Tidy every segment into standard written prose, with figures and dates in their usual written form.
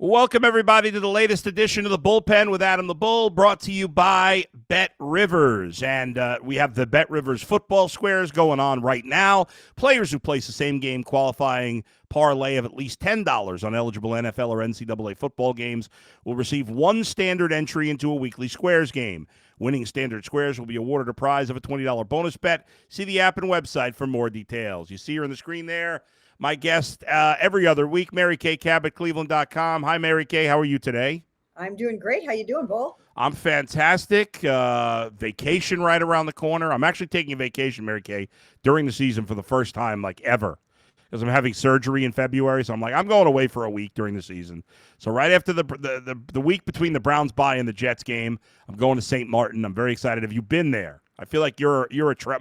Welcome, everybody, to the latest edition of the Bullpen with Adam the Bull, brought to you by Bet Rivers. And we have the Bet Rivers football squares going on right now. Players who place the same game qualifying parlay of at least $10 on eligible NFL or NCAA football games will receive one standard entry into a weekly squares game. Winning standard squares will be awarded a prize of a $20 bonus bet. See the app and website for more details. You see her on the screen there. My guest every other week, Mary Kay Cabot, Cleveland.com. Hi, Mary Kay. How are you today? I'm doing great. How you doing, Bull? I'm fantastic. Vacation right around the corner. I'm actually taking a vacation, Mary Kay, during the season for the first time, like ever, because I'm having surgery in February. So I'm like, I'm going away for a week during the season. So right after the week between the Browns bye and the Jets game, I'm going to St. Martin. I'm very excited. Have you been there? I feel like you're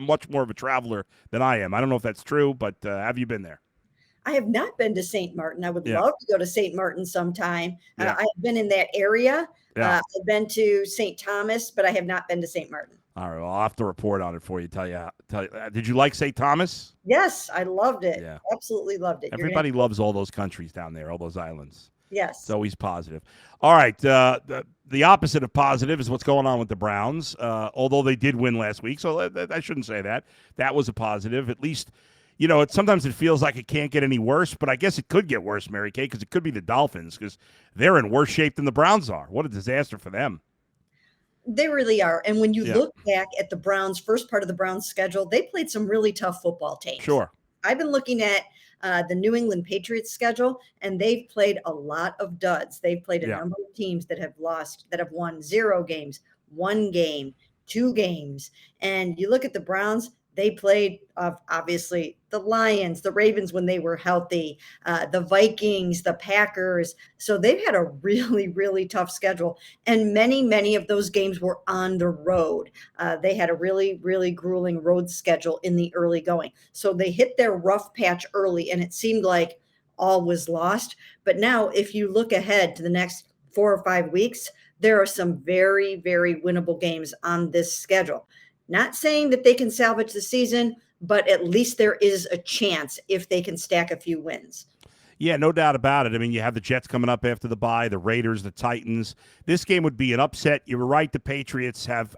much more of a traveler than I am. I don't know if that's true, but have you been there? I have not been to St. Martin. I would love to go to St. Martin sometime. Yeah. I've been in that area. Yeah. I've been to St. Thomas, but I have not been to St. Martin. All right, well, I'll have to report on it for you. Tell you. Did you like St. Thomas? Yes, I loved it. Yeah. Absolutely loved it. Everybody loves all those countries down there, all those islands. Yes. It's always positive. All right, the opposite of positive is what's going on with the Browns, although they did win last week, so I shouldn't say that. That was a positive. At least, sometimes it feels like it can't get any worse, but I guess it could get worse, Mary Kay, because it could be the Dolphins, because they're in worse shape than the Browns are. What a disaster for them. They really are. And when you look back at the Browns, first part of the Browns schedule, they played some really tough football teams. Sure. I've been looking at the New England Patriots schedule, and they've played a lot of duds. They've played a number of teams that have won 0 games, 1 game, 2 games. And you look at the Browns, they played obviously the Lions, the Ravens when they were healthy, the Vikings, the Packers. So they've had a really, really tough schedule. And many, many of those games were on the road. They had a really, really grueling road schedule in the early going. So they hit their rough patch early, and it seemed like all was lost. But now if you look ahead to the next 4 or 5 weeks, there are some very, very winnable games on this schedule. Not saying that they can salvage the season, but at least there is a chance if they can stack a few wins. Yeah, no doubt about it. I mean, you have the Jets coming up after the bye, the Raiders, the Titans. This game would be an upset. You were right. The Patriots have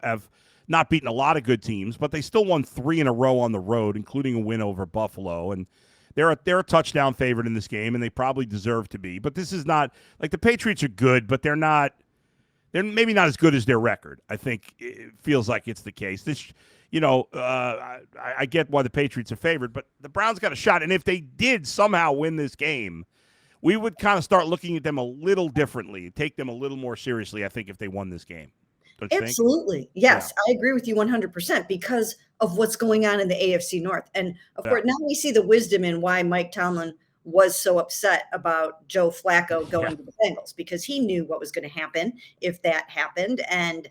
not beaten a lot of good teams, but they still won 3 in a row on the road, including a win over Buffalo. And they're a touchdown favorite in this game, and they probably deserve to be. But this is not – like the Patriots are good, but they're not – they're maybe not as good as their record. I think it feels like it's the case. This, I get why the Patriots are favored, but the Browns got a shot. And if they did somehow win this game, we would kind of start looking at them a little differently, take them a little more seriously, I think, if they won this game. Absolutely. Think? Yes, yeah. I agree with you 100% because of what's going on in the AFC North. And, of course, now we see the wisdom in why Mike Tomlin was so upset about Joe Flacco going to the Bengals, because he knew what was going to happen if that happened. And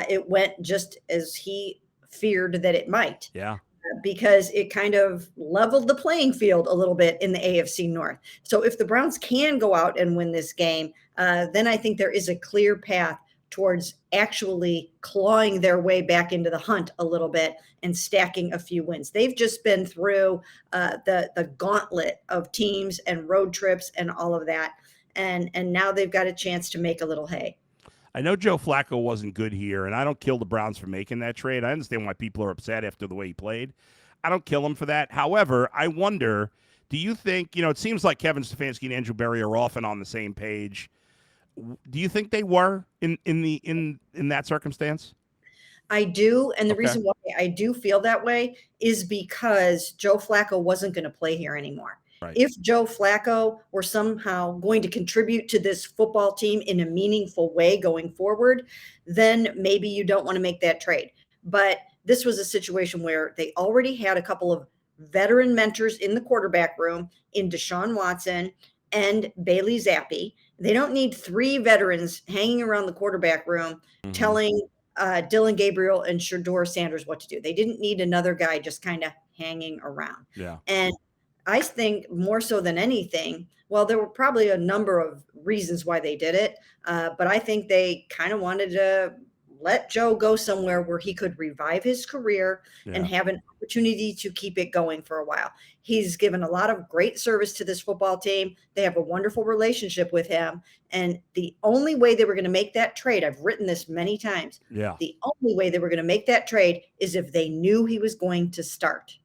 it went just as he feared that it might. Yeah. Because it kind of leveled the playing field a little bit in the AFC North. So if the Browns can go out and win this game, then I think there is a clear path towards actually clawing their way back into the hunt a little bit and stacking a few wins. They've just been through the gauntlet of teams and road trips and all of that. And now they've got a chance to make a little hay. I know Joe Flacco wasn't good here, and I don't kill the Browns for making that trade. I understand why people are upset after the way he played. I don't kill him for that. However, I wonder, do you think, it seems like Kevin Stefanski and Andrew Berry are often on the same page. Do you think they were in that circumstance? I do, and the reason why I do feel that way is because Joe Flacco wasn't going to play here anymore. Right. If Joe Flacco were somehow going to contribute to this football team in a meaningful way going forward, then maybe you don't want to make that trade. But this was a situation where they already had a couple of veteran mentors in the quarterback room in Deshaun Watson and Bailey Zappi. They don't need 3 veterans hanging around the quarterback room telling Dylan Gabriel and Shedeur Sanders what to do. They didn't need another guy just kind of hanging around. Yeah. And I think more so than anything, well, there were probably a number of reasons why they did it, but I think they kind of wanted to let Joe go somewhere where he could revive his career and have an opportunity to keep it going for a while. He's given a lot of great service to this football team. They have a wonderful relationship with him. And the only way they were going to make that trade, I've written this many times. Yeah. The only way they were going to make that trade is if they knew he was going to start.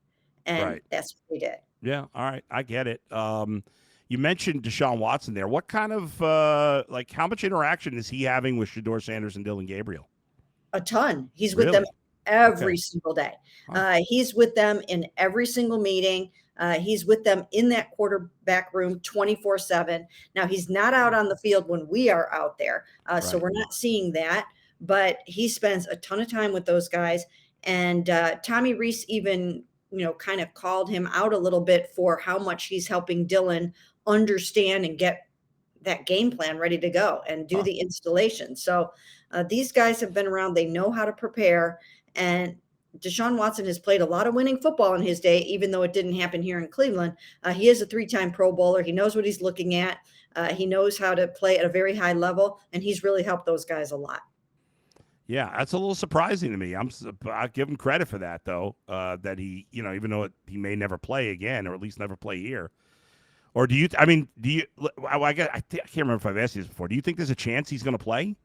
And that's what they did. Yeah. All right. I get it. You mentioned Deshaun Watson there. What kind of, how much interaction is he having with Shedeur Sanders and Dylan Gabriel? A ton. He's with them every single day. He's with them in every single meeting. He's with them in that quarterback room 24/7. Now, he's not out on the field when we are out there. So we're not seeing that. But he spends a ton of time with those guys. And Tommy Rees even, kind of called him out a little bit for how much he's helping Dylan understand and get that game plan ready to go and do the installation. So these guys have been around. They know how to prepare. And Deshaun Watson has played a lot of winning football in his day, even though it didn't happen here in Cleveland. He is a 3-time Pro Bowler. He knows what he's looking at. He knows how to play at a very high level, and he's really helped those guys a lot. Yeah, that's a little surprising to me. I give him credit for that, though, that he, even though he may never play again, or at least never play here. Or I can't remember if I've asked you this before. Do you think there's a chance he's going to play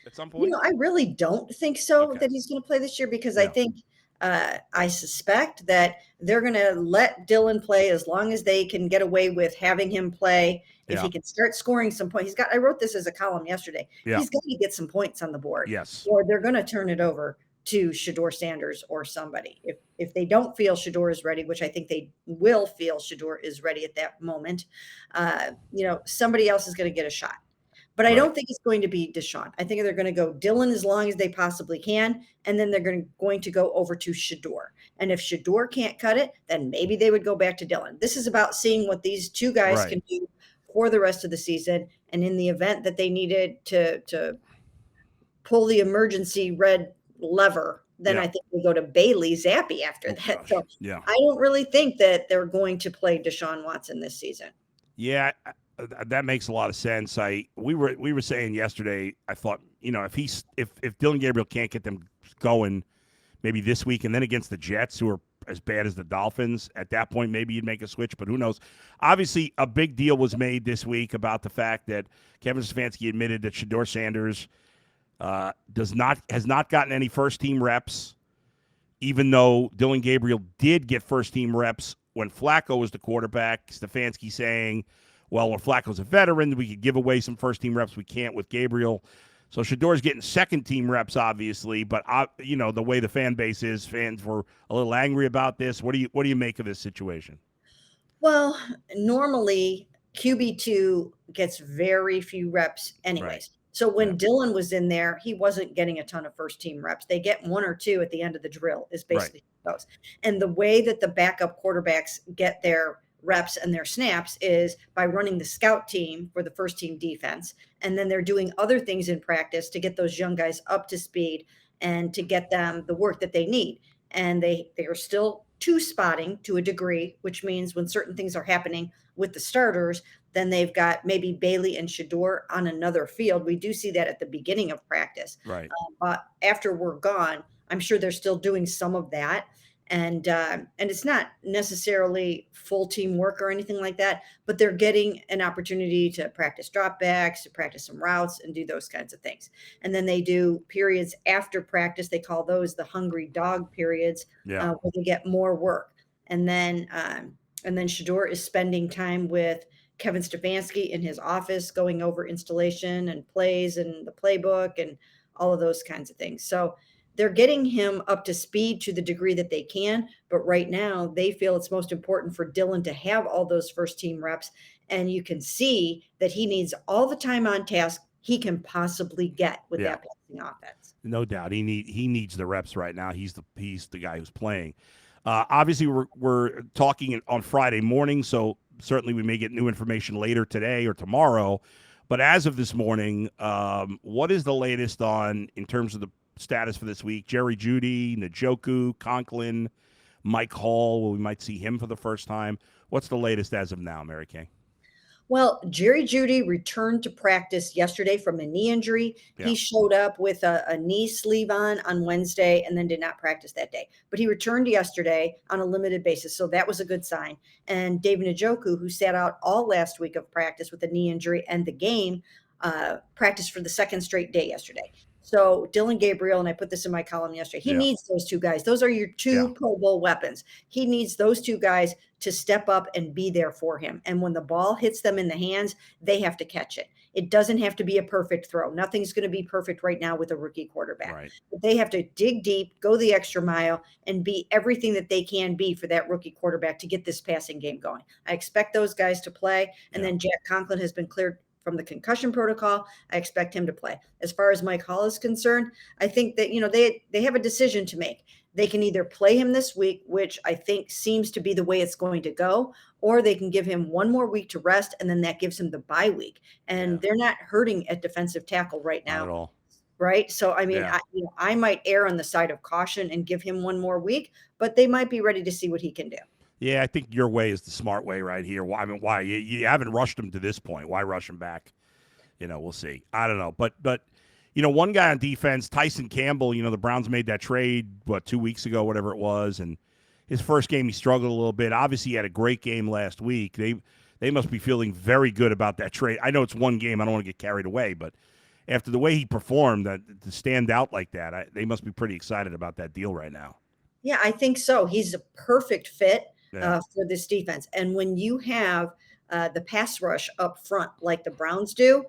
at some point? I really don't think so that he's going to play this year, because I think I suspect that they're going to let Dylan play as long as they can get away with having him play. If he can start scoring some points, I wrote this as a column yesterday. He's got to get some points on the board. Yes. Or they're going to turn it over to Shedeur Sanders or somebody. If they don't feel Shedeur is ready, which I think they will feel Shedeur is ready at that moment, somebody else is going to get a shot. But I don't think it's going to be Deshaun. I think they're going to go Dylan as long as they possibly can, and then they're going to go over to Shedeur. And if Shedeur can't cut it, then maybe they would go back to Dylan. This is about seeing what these two guys can do for the rest of the season. And in the event that they needed to pull the emergency red lever, then I think we go to Bailey Zappi after that. So I don't really think that they're going to play Deshaun Watson this season. Yeah, that makes a lot of sense. We were saying yesterday, I thought, if Dylan Gabriel can't get them going maybe this week and then against the Jets, who are as bad as the Dolphins, at that point maybe you'd make a switch, but who knows. Obviously, a big deal was made this week about the fact that Kevin Stefanski admitted that Shedeur Sanders has not gotten any first-team reps, even though Dylan Gabriel did get first-team reps when Flacco was the quarterback. Stefanski saying, well, when Flacco's a veteran, we could give away some first-team reps. We can't with Gabriel. So Shedeur's getting second-team reps, obviously, but the way the fan base is, fans were a little angry about this. What do you make of this situation? Well, normally QB2 gets very few reps anyways. Right. So when Dylan was in there, he wasn't getting a ton of first-team reps. They get 1 or 2 at the end of the drill is basically those. And the way that the backup quarterbacks get their reps and their snaps is by running the scout team for the first team defense. And then they're doing other things in practice to get those young guys up to speed and to get them the work that they need. And they are still two spotting to a degree, which means when certain things are happening with the starters, then they've got maybe Bailey and Shedeur on another field. We do see that at the beginning of practice. Right. But after we're gone, I'm sure they're still doing some of that. And it's not necessarily full team work or anything like that, but they're getting an opportunity to practice dropbacks, to practice some routes and do those kinds of things. And then they do periods after practice. They call those the hungry dog periods, where they get more work. And then Shedeur is spending time with Kevin Stefanski in his office, going over installation and plays and the playbook and all of those kinds of things. So they're getting him up to speed to the degree that they can, but right now they feel it's most important for Dylan to have all those first team reps. And you can see that he needs all the time on task he can possibly get with that passing offense. No doubt. He needs the reps right now. He's the guy who's playing. Obviously we're talking on Friday morning, so certainly we may get new information later today or tomorrow. But as of this morning, what is the latest in terms of the status for this week? Jerry Jeudy, Njoku, Conklin, Mike Hall. Well, we might see him for the first time. What's the latest as of now, Mary Kay? Well, Jerry Jeudy returned to practice yesterday from a knee injury. Yeah. He showed up with a knee sleeve on Wednesday and then did not practice that day. But he returned yesterday on a limited basis, so that was a good sign. And David Njoku, who sat out all last week of practice with a knee injury and the game, practiced for the second straight day yesterday. So Dylan Gabriel, and I put this in my column yesterday, he needs those two guys. Those are your two Pro Bowl weapons. He needs those two guys to step up and be there for him. And when the ball hits them in the hands, they have to catch it. It doesn't have to be a perfect throw. Nothing's going to be perfect right now with a rookie quarterback. Right. But they have to dig deep, go the extra mile, and be everything that they can be for that rookie quarterback to get this passing game going. I expect those guys to play. And then Jack Conklin has been cleared from the concussion protocol. I expect him to play. As far as Mike Hall is concerned, I think that, they have a decision to make. They can either play him this week, which I think seems to be the way it's going to go, or they can give him one more week to rest, and then that gives him the bye week. And they're not hurting at defensive tackle right now. Not at all. Right. So, I mean, I might err on the side of caution and give him one more week, but they might be ready to see what he can do. Yeah, I think your way is the smart way right here. Why? You haven't rushed him to this point. Why rush him back? We'll see. I don't know. But one guy on defense, Tyson Campbell, the Browns made that trade, 2 weeks ago, whatever it was. And his first game, he struggled a little bit. Obviously, he had a great game last week. They must be feeling very good about that trade. I know it's one game. I don't want to get carried away. But after the way he performed, to stand out like that, they must be pretty excited about that deal right now. Yeah, I think so. He's a perfect fit for this defense. And when you have the pass rush up front like the Browns do,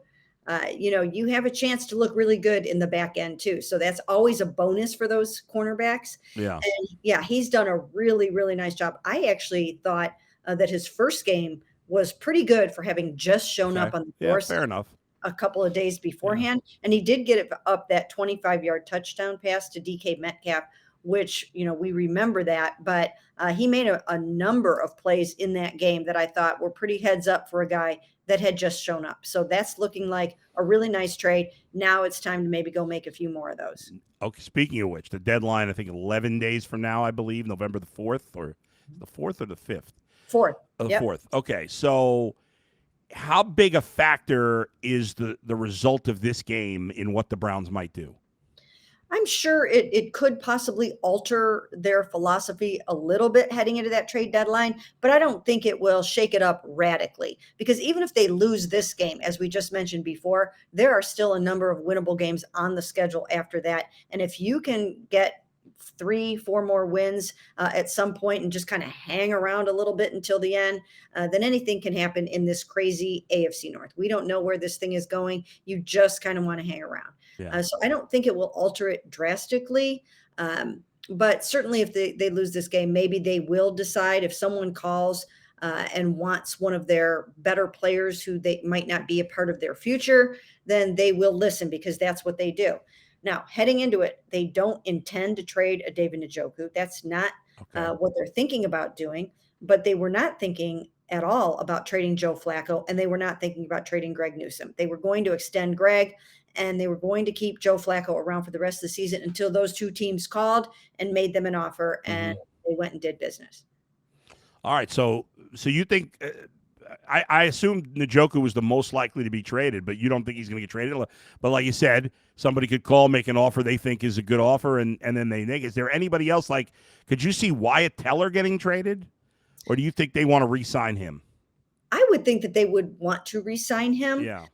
you have a chance to look really good in the back end too. So that's always a bonus for those cornerbacks. Yeah. And he's done a really, really nice job. I actually thought that his first game was pretty good for having just shown up on the force. Fair enough. A couple of days beforehand. And he did get it up that 25-yard touchdown pass to DK Metcalf, which, we remember that, but he made a number of plays in that game that I thought were pretty heads up for a guy that had just shown up. So that's looking like a really nice trade. Now it's time to maybe go make a few more of those. Okay. Speaking of which, the deadline, I think 11 days from now, I believe, November the 4th, or the 4th or the 5th? 4th. The 4th. Okay. So how big a factor is the result of this game in what the Browns might do? I'm sure it could possibly alter their philosophy a little bit heading into that trade deadline, but I don't think it will shake it up radically, because even if they lose this game, as we just mentioned before, there are still a number of winnable games on the schedule after that. And if you can get 3-4 more wins at some point and just kind of hang around a little bit until the end, then anything can happen in this crazy AFC North. We don't know where this thing is going. You just kind of want to hang around. So I don't think it will alter it drastically. But certainly if they lose this game, maybe they will decide, if someone calls and wants one of their better players who they might not be a part of their future, then they will listen, because that's what they do. Now, heading into it, they don't intend to trade a David Njoku. That's not what they're thinking about doing. But they were not thinking at all about trading Joe Flacco, and they were not thinking about trading Greg Newsome. They were going to extend Greg, and they were going to keep Joe Flacco around for the rest of the season until those two teams called and made them an offer, and they went and did business. All right. So you think I assumed Njoku was the most likely to be traded, but you don't think he's going to get traded. But like you said, somebody could call, make an offer they think is a good offer, and then they neg. Is there anybody else? Like, could you see Wyatt Teller getting traded? Or do you think they want to re-sign him? I would think that they would want to re-sign him. Yeah.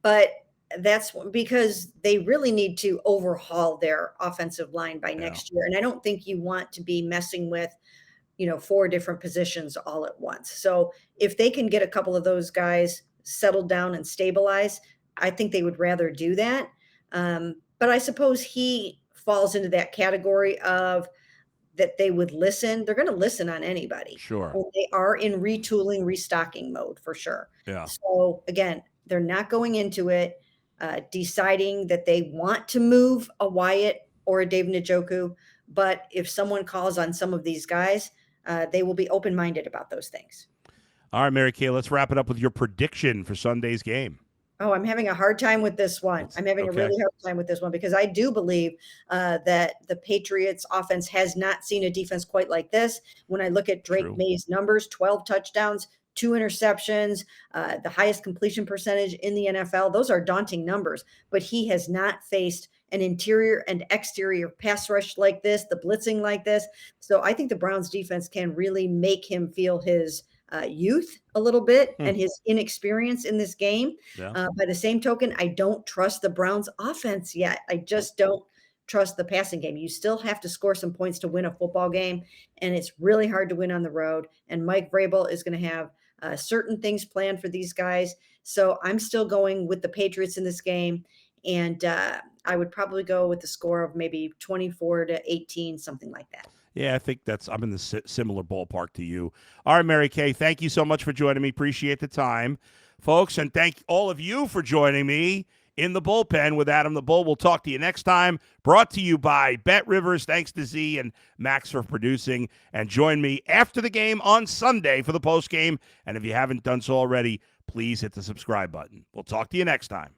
But that's because they really need to overhaul their offensive line by next year. And I don't think you want to be messing with, 4 different positions all at once. So if they can get a couple of those guys settled down and stabilize, I think they would rather do that. But I suppose he falls into that category of that they would listen. They're going to listen on anybody. Sure. And they are in retooling, restocking mode for sure. Yeah. So again, they're not going into it deciding that they want to move a Wyatt or a David Njoku. But if someone calls on some of these guys, they will be open-minded about those things. All right, Mary Kay, let's wrap it up with your prediction for Sunday's game. Oh, I'm having a hard time with this one. I'm having a really hard time with this one, because I do believe that the Patriots offense has not seen a defense quite like this. When I look at Drake May's numbers, 12 touchdowns, 2 interceptions, the highest completion percentage in the NFL. Those are daunting numbers, but he has not faced an interior and exterior pass rush like this, the blitzing like this. So I think the Browns defense can really make him feel his youth a little bit and his inexperience in this game. Yeah. By the same token, I don't trust the Browns offense yet. I just don't trust the passing game. You still have to score some points to win a football game, and it's really hard to win on the road. And Mike Vrabel is going to have certain things planned for these guys. So I'm still going with the Patriots in this game, and I would probably go with the score of maybe 24-18, something like that. Yeah, I think I'm in the similar ballpark to you. All right, Mary Kay, thank you so much for joining me. Appreciate the time, folks, and thank all of you for joining me in the bullpen with Adam the Bull. We'll talk to you next time. Brought to you by Bet Rivers. Thanks to Z and Max for producing. And join me after the game on Sunday for the post game. And if you haven't done so already, please hit the subscribe button. We'll talk to you next time.